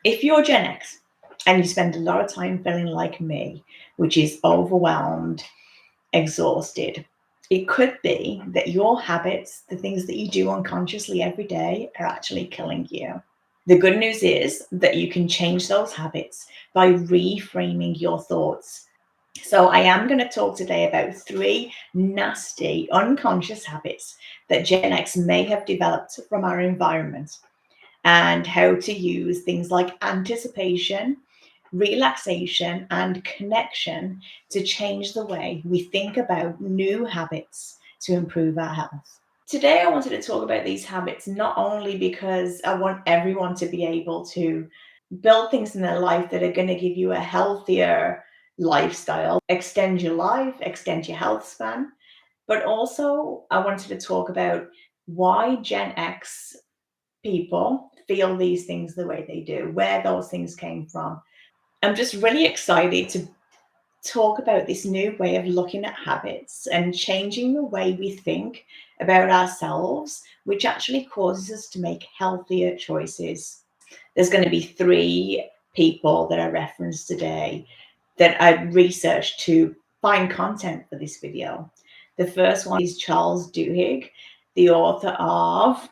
If you're Gen X and you spend a lot of time feeling like me, which is overwhelmed, exhausted, it could be that your habits, the things that you do unconsciously every day, are actually killing you. The good news is that you can change those habits by reframing your thoughts. So I am going to talk today about 3 nasty unconscious habits that Gen X may have developed from our environment, and how to use things like anticipation, relaxation, and connection to change the way we think about new habits to improve our health. Today, I wanted to talk about these habits not only because I want everyone to be able to build things in their life that are going to give you a healthier lifestyle, extend your life, extend your health span, but also I wanted to talk about why Gen X people feel these things the way they do, where those things came from. I'm just really excited to talk about this new way of looking at habits and changing the way we think about ourselves, which actually causes us to make healthier choices. There's going to be 3 people that I referenced today that I researched to find content for this video. The first one is Charles Duhigg, the author of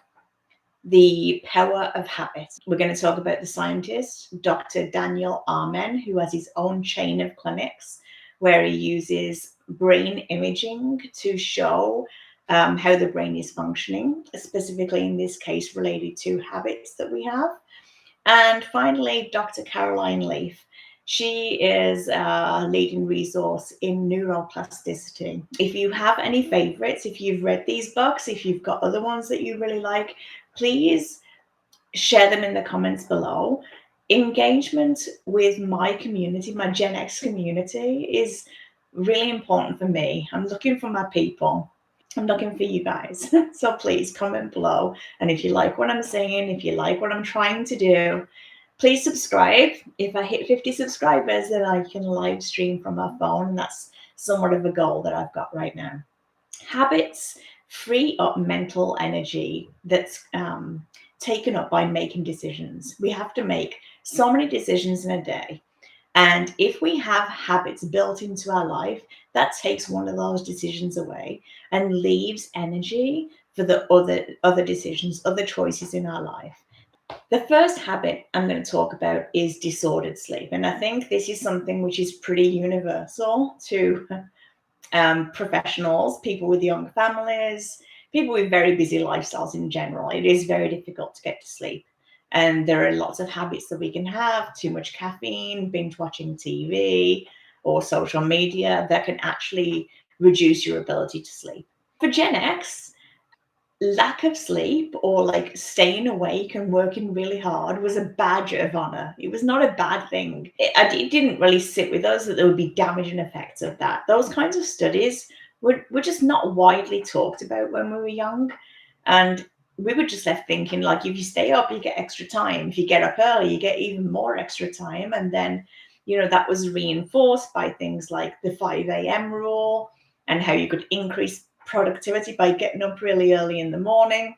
The Power of Habit. We're going to talk about the scientist, Dr. Daniel Amen, who has his own chain of clinics where he uses brain imaging to show how the brain is functioning, specifically in this case related to habits that we have. And finally, Dr. Caroline Leaf. She is a leading resource in neuroplasticity. If you have any favorites, if you've read these books, if you've got other ones that you really like, please share them in the comments below. Engagement with my community, my Gen X community, is really important for me. I'm looking for my people. I'm looking for you guys. So please comment below. And if you like what I'm saying, if you like what I'm trying to do, please subscribe. If I hit 50 subscribers, then I can live stream from my phone. And that's somewhat of a goal that I've got right now. Habits free up mental energy that's taken up by making decisions. We have to make so many decisions in a day. And if we have habits built into our life, that takes one of those decisions away and leaves energy for the other decisions, other choices in our life. The first habit I'm going to talk about is disordered sleep. And I think this is something which is pretty universal to professionals, people with young families, people with very busy lifestyles in general. It is very difficult to get to sleep. And there are lots of habits that we can have: too much caffeine, binge watching TV, or social media that can actually reduce your ability to sleep. For Gen X, lack of sleep or like staying awake and working really hard was a badge of honor. It was not a bad thing. It didn't really sit with us that there would be damaging effects of that. Those kinds of studies were just not widely talked about when we were young. And we were just left thinking, like, if you stay up, you get extra time. If you get up early, you get even more extra time. And then, that was reinforced by things like the 5 a.m. rule and how you could increase productivity by getting up really early in the morning.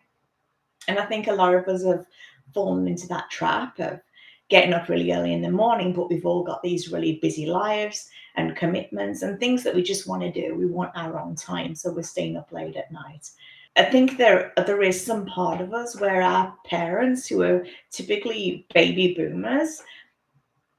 And I think a lot of us have fallen into that trap of getting up really early in the morning, but we've all got these really busy lives and commitments and things that we just want to do. We want our own time, so we're staying up late at night. I think there is some part of us where our parents, who are typically baby boomers,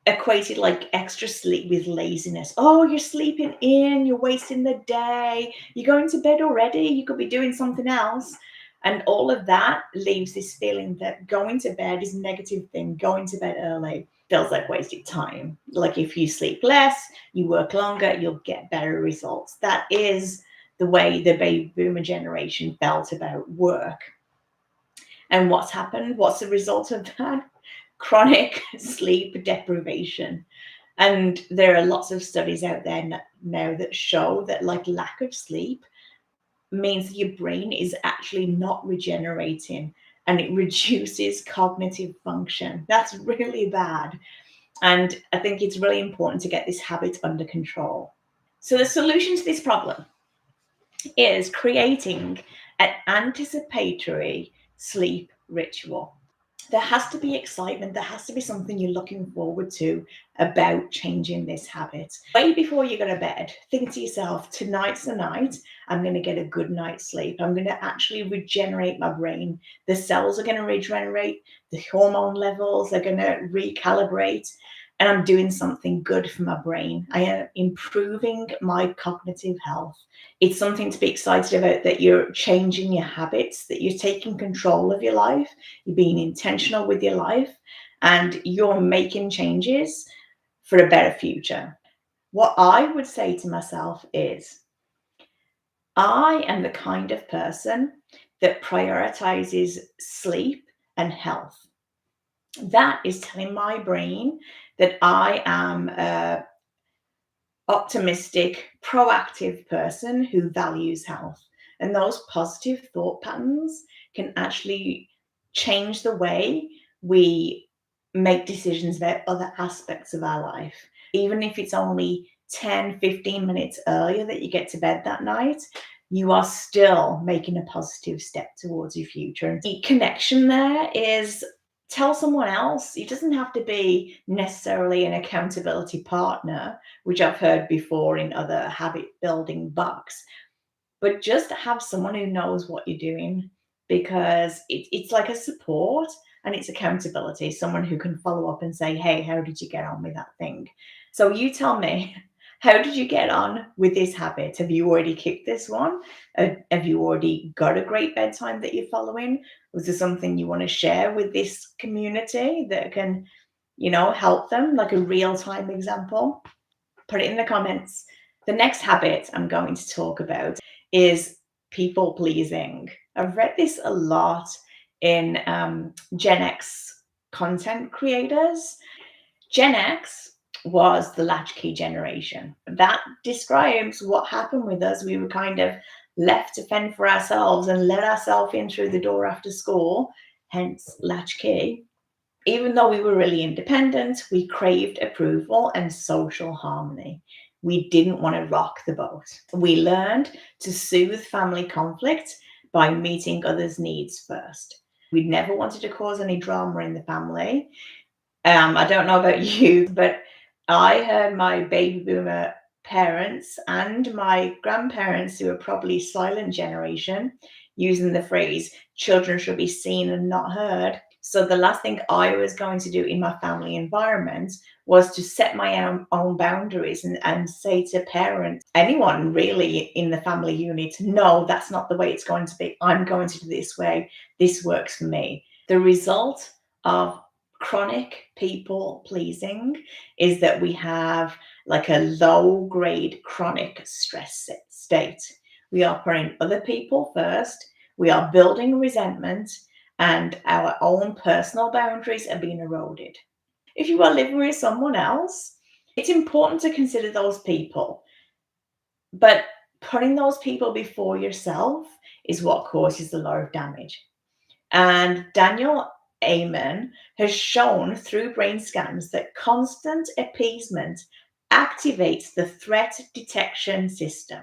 equated like extra sleep with laziness. Oh, you're sleeping in, you're wasting the day, you're going to bed already, you could be doing something else. And all of that leaves this feeling that going to bed is a negative thing. Going to bed early feels like wasted time. Like if you sleep less, you work longer, you'll get better results. That is the way the baby boomer generation felt about work. And what's happened? What's the result of that? Chronic sleep deprivation. And there are lots of studies out there now that show that like lack of sleep means that your brain is actually not regenerating and it reduces cognitive function. That's really bad. And I think it's really important to get this habit under control. So the solution to this problem is creating an anticipatory sleep ritual. there has to be excitement. There has to be something you're looking forward to about changing this habit. Way before you go to bed, think to yourself, tonight's the night I'm going to get a good night's sleep. I'm going to actually regenerate my brain. The cells are going to regenerate. The hormone levels are going to recalibrate. And I'm doing something good for my brain. I am improving my cognitive health. It's something to be excited about, that you're changing your habits, that you're taking control of your life, you're being intentional with your life, and you're making changes for a better future. What I would say to myself is, I am the kind of person that prioritizes sleep and health. That is telling my brain that I am a optimistic, proactive person who values health. And those positive thought patterns can actually change the way we make decisions about other aspects of our life. Even if it's only 10, 15 minutes earlier that you get to bed that night, you are still making a positive step towards your future. And the connection there is, tell someone else. It doesn't have to be necessarily an accountability partner, which I've heard before in other habit building books, but just have someone who knows what you're doing, because it's like a support and it's accountability. Someone who can follow up and say, hey, how did you get on with that thing? So you tell me, how did you get on with this habit? Have you already kicked this one? Have you already got a great bedtime that you're following? Was there something you want to share with this community that can, help them, like a real-time example? Put it in the comments. The next habit I'm going to talk about is people pleasing. I've read this a lot in Gen X content creators. Gen X was the Latchkey generation. That describes what happened with us. We were kind of left to fend for ourselves and let ourselves in through the door after school, hence Latchkey. Even though we were really independent, we craved approval and social harmony. We didn't want to rock the boat. We learned to soothe family conflict by meeting others' needs first. We never wanted to cause any drama in the family. I don't know about you, but I heard my baby boomer parents and my grandparents, who are probably silent generation, using the phrase, children should be seen and not heard. So the last thing I was going to do in my family environment was to set my own boundaries and say to parents, anyone really in the family unit, no, that's not the way it's going to be. I'm going to do this way. This works for me. The result of chronic people pleasing is that we have like a low grade chronic stress state. We are putting other people first. We are building resentment, and our own personal boundaries are being eroded. If you are living with someone else, it's important to consider those people, but putting those people before yourself is what causes a lot of damage. And Daniel Amen has shown through brain scans that constant appeasement activates the threat detection system,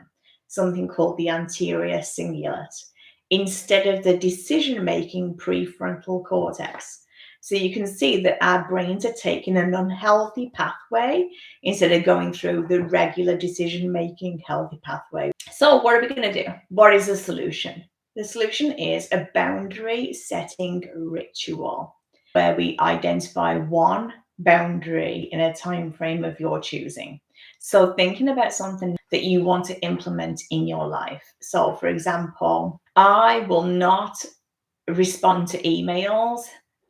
something called the anterior cingulate, instead of the decision-making prefrontal cortex. So you can see that our brains are taking an unhealthy pathway instead of going through the regular decision-making healthy pathway. So what are we going to do? What is the solution? The solution is a boundary setting ritual where we identify one boundary in a time frame of your choosing. So thinking about something that you want to implement in your life. So for example, I will not respond to emails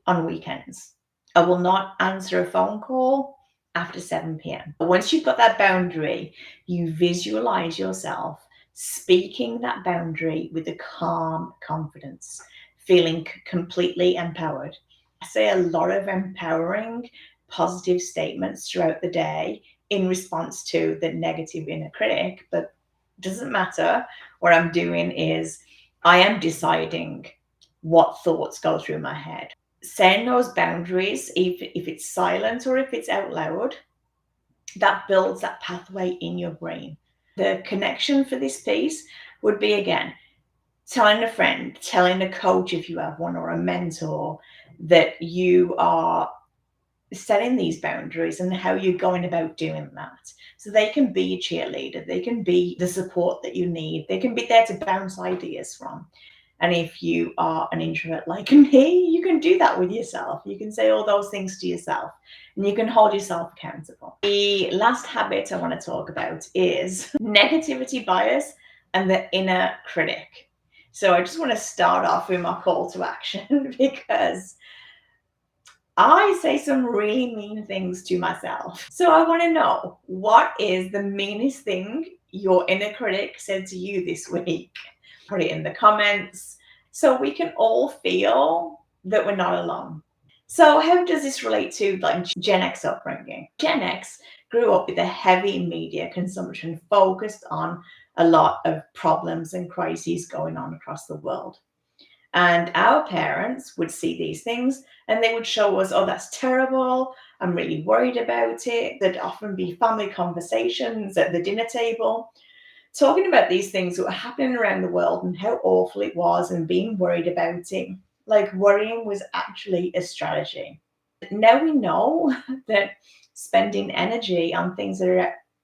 on weekends. I will not answer a phone call after 7 p.m. Once you've got that boundary, you visualize yourself speaking that boundary with a calm confidence, feeling completely empowered. I say a lot of empowering, positive statements throughout the day in response to the negative inner critic, but it doesn't matter. What I'm doing is I am deciding what thoughts go through my head. Setting those boundaries, if it's silent or if it's out loud, that builds that pathway in your brain. The connection for this piece would be, again, telling a friend, telling a coach if you have one, or a mentor, that you are setting these boundaries and how you're going about doing that. So they can be a cheerleader, they can be the support that you need, they can be there to bounce ideas from. And if you are an introvert like me, you can do that with yourself. You can say all those things to yourself and you can hold yourself accountable. The last habit I want to talk about is negativity bias and the inner critic. So I just want to start off with my call to action because I say some really mean things to myself. So I want to know, what is the meanest thing your inner critic said to you this week? Put it in the comments so we can all feel that we're not alone. So how does this relate to like Gen X upbringing? Gen X grew up with a heavy media consumption focused on a lot of problems and crises going on across the world. And our parents would see these things and they would show us, oh, that's terrible. I'm really worried about it. There'd often be family conversations at the dinner table, talking about these things that were happening around the world and how awful it was and being worried about it. Like worrying was actually a strategy. Now we know that spending energy on things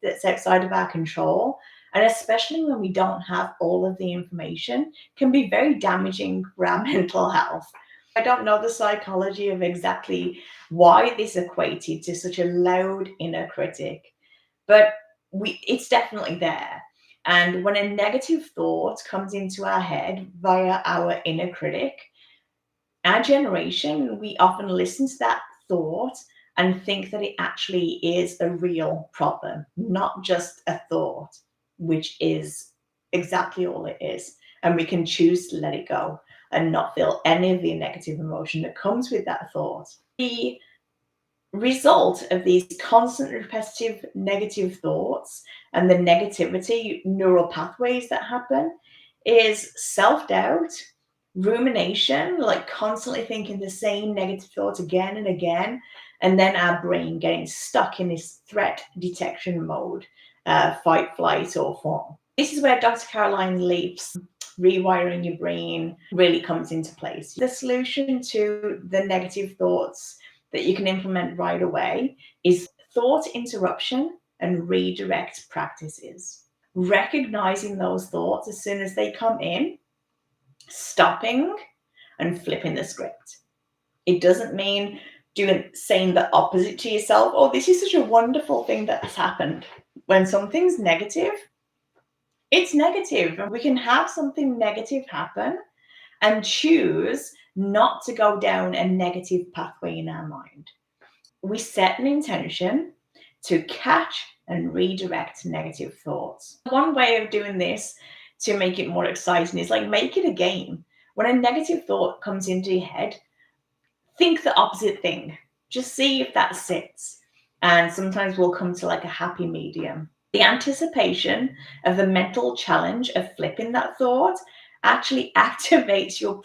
that's outside of our control, and especially when we don't have all of the information, can be very damaging for our mental health. I don't know the psychology of exactly why this equated to such a loud inner critic, but it's definitely there. And when a negative thought comes into our head via our inner critic, our generation, we often listen to that thought and think that it actually is a real problem, not just a thought, which is exactly all it is. And we can choose to let it go and not feel any of the negative emotion that comes with that thought. The result of these constant repetitive negative thoughts and the negativity neural pathways that happen is self-doubt, rumination, like constantly thinking the same negative thoughts again and again, and then our brain getting stuck in this threat detection mode, fight, flight, or fawn. This is where Dr. Caroline Leaf's rewiring your brain really comes into place. The solution to the negative thoughts that you can implement right away is thought interruption and redirect practices. Recognizing those thoughts as soon as they come in, stopping and flipping the script. It doesn't mean saying the opposite to yourself. Oh, this is such a wonderful thing that has happened. When something's negative, it's negative. And we can have something negative happen and choose not to go down a negative pathway in our mind. We set an intention to catch and redirect negative thoughts. One way of doing this to make it more exciting is like make it a game. When a negative thought comes into your head, think the opposite thing. Just see if that sits. And sometimes we'll come to like a happy medium. The anticipation of the mental challenge of flipping that thought actually activates your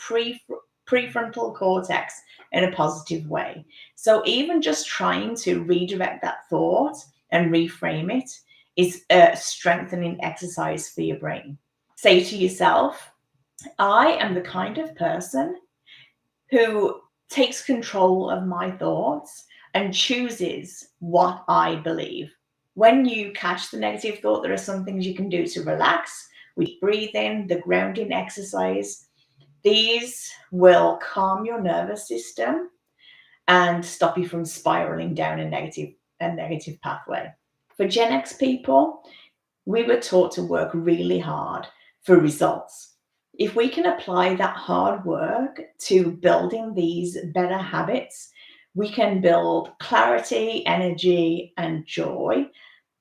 prefrontal cortex in a positive way. So even just trying to redirect that thought and reframe it is a strengthening exercise for your brain. Say to yourself, I am the kind of person who takes control of my thoughts and chooses what I believe. When you catch the negative thought, there are some things you can do to relax. We breathe in, the grounding exercise. These will calm your nervous system and stop you from spiraling down a negative pathway. For Gen X people, we were taught to work really hard for results. If we can apply that hard work to building these better habits, we can build clarity, energy, and joy,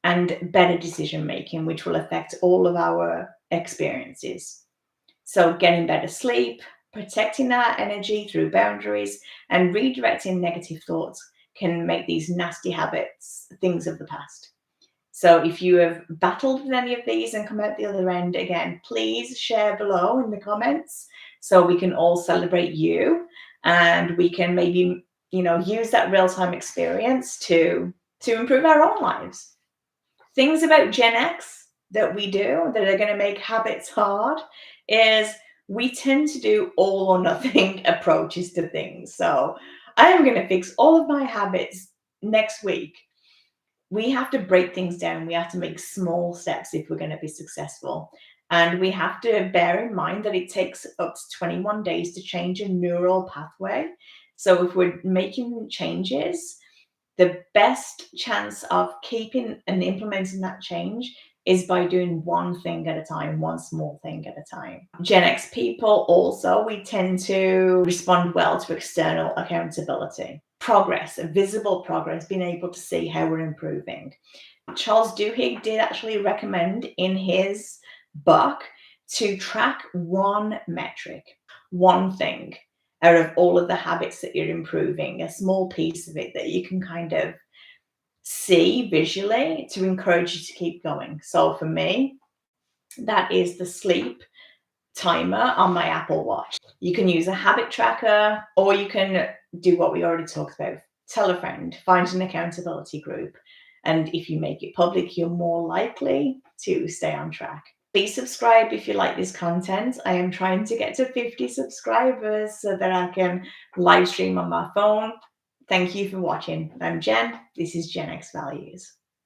and better decision making, which will affect all of our experiences. So, getting better sleep, protecting that energy through boundaries, and redirecting negative thoughts can make these nasty habits things of the past. So if you have battled with any of these and come out the other end, again, please share below in the comments so we can all celebrate you and we can maybe, use that real-time experience to improve our own lives. Things about Gen X that we do that are going to make habits hard is we tend to do all or nothing approaches to things. So I am going to fix all of my habits next week. We have to break things down. We have to make small steps if we're going to be successful. And we have to bear in mind that it takes up to 21 days to change a neural pathway. So if we're making changes, the best chance of keeping and implementing that change is by doing one thing at a time, one small thing at a time. Gen X people also, we tend to respond well to external accountability. Progress, visible progress, being able to see how we're improving. Charles Duhigg did actually recommend in his book to track one metric, one thing out of all of the habits that you're improving, a small piece of it that you can kind of see visually to encourage you to keep going. So for me, that is the sleep timer on my Apple Watch. You can use a habit tracker, or you can do what we already talked about. Tell a friend, find an accountability group. And if you make it public, you're more likely to stay on track. Please subscribe if you like this content. I am trying to get to 50 subscribers so that I can live stream on my phone. Thank you for watching. I'm Jen. This is Gen X Values.